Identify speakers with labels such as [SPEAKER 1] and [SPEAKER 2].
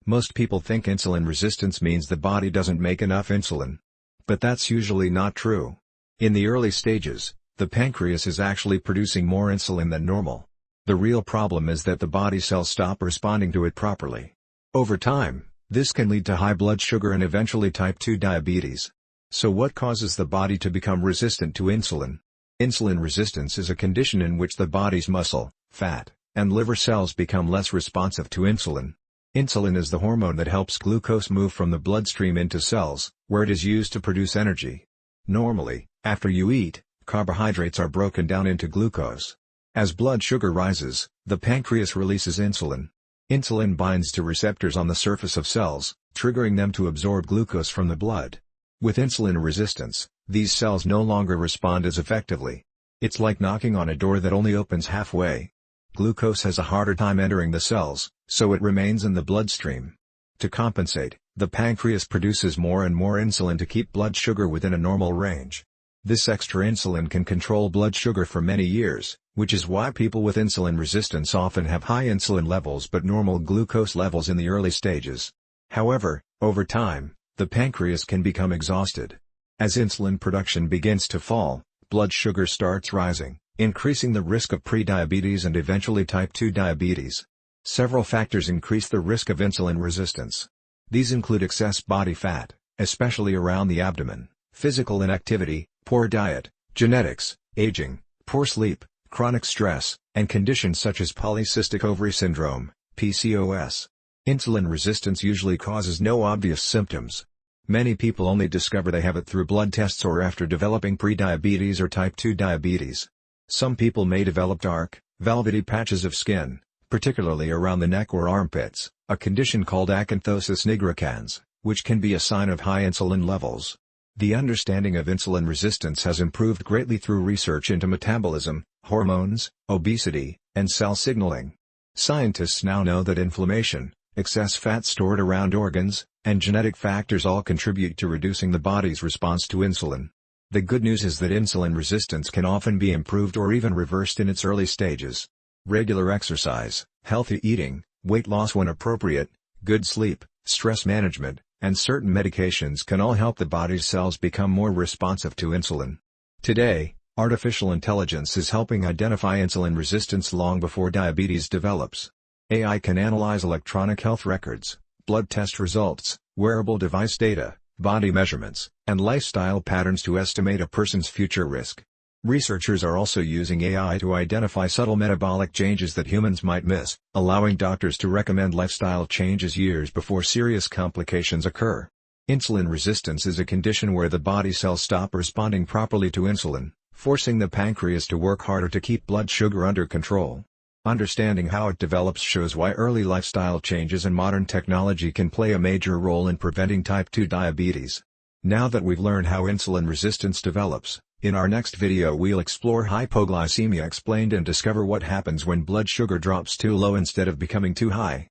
[SPEAKER 1] Most people think insulin resistance means the body doesn't make enough insulin. But that's usually not true. In the early stages, the pancreas is actually producing more insulin than normal. The real problem is that the body cells stop responding to it properly. Over time, this can lead to high blood sugar and eventually type 2 diabetes. So what causes the body to become resistant to insulin? Insulin resistance is a condition in which the body's muscle, fat, and liver cells become less responsive to insulin. Insulin is the hormone that helps glucose move from the bloodstream into cells, where it is used to produce energy. Normally, after you eat, carbohydrates are broken down into glucose. As blood sugar rises, the pancreas releases insulin. Insulin binds to receptors on the surface of cells, triggering them to absorb glucose from the blood. With insulin resistance, these cells no longer respond as effectively. It's like knocking on a door that only opens halfway. Glucose has a harder time entering the cells, so it remains in the bloodstream. To compensate, the pancreas produces more and more insulin to keep blood sugar within a normal range. This extra insulin can control blood sugar for many years, which is why people with insulin resistance often have high insulin levels but normal glucose levels in the early stages. However, over time, the pancreas can become exhausted. As insulin production begins to fall, blood sugar starts rising, increasing the risk of prediabetes and eventually type 2 diabetes. Several factors increase the risk of insulin resistance. These include excess body fat, especially around the abdomen, physical inactivity, poor diet, genetics, aging, poor sleep, chronic stress, and conditions such as polycystic ovary syndrome, PCOS. Insulin resistance usually causes no obvious symptoms. Many people only discover they have it through blood tests or after developing prediabetes or type 2 diabetes. Some people may develop dark, velvety patches of skin, particularly around the neck or armpits, a condition called acanthosis nigricans, which can be a sign of high insulin levels. The understanding of insulin resistance has improved greatly through research into metabolism, hormones, obesity, and cell signaling. Scientists now know that inflammation, excess fat stored around organs, and genetic factors all contribute to reducing the body's response to insulin. The good news is that insulin resistance can often be improved or even reversed in its early stages. Regular exercise, healthy eating, weight loss when appropriate, good sleep, stress management, and certain medications can all help the body's cells become more responsive to insulin. Today, artificial intelligence is helping identify insulin resistance long before diabetes develops. AI can analyze electronic health records, blood test results, wearable device data, body measurements, and lifestyle patterns to estimate a person's future risk. Researchers are also using AI to identify subtle metabolic changes that humans might miss, allowing doctors to recommend lifestyle changes years before serious complications occur. Insulin resistance is a condition where the body cells stop responding properly to insulin, forcing the pancreas to work harder to keep blood sugar under control. Understanding how it develops shows why early lifestyle changes and modern technology can play a major role in preventing type 2 diabetes. Now that we've learned how insulin resistance develops, in our next video we'll explore hypoglycemia explained and discover what happens when blood sugar drops too low instead of becoming too high.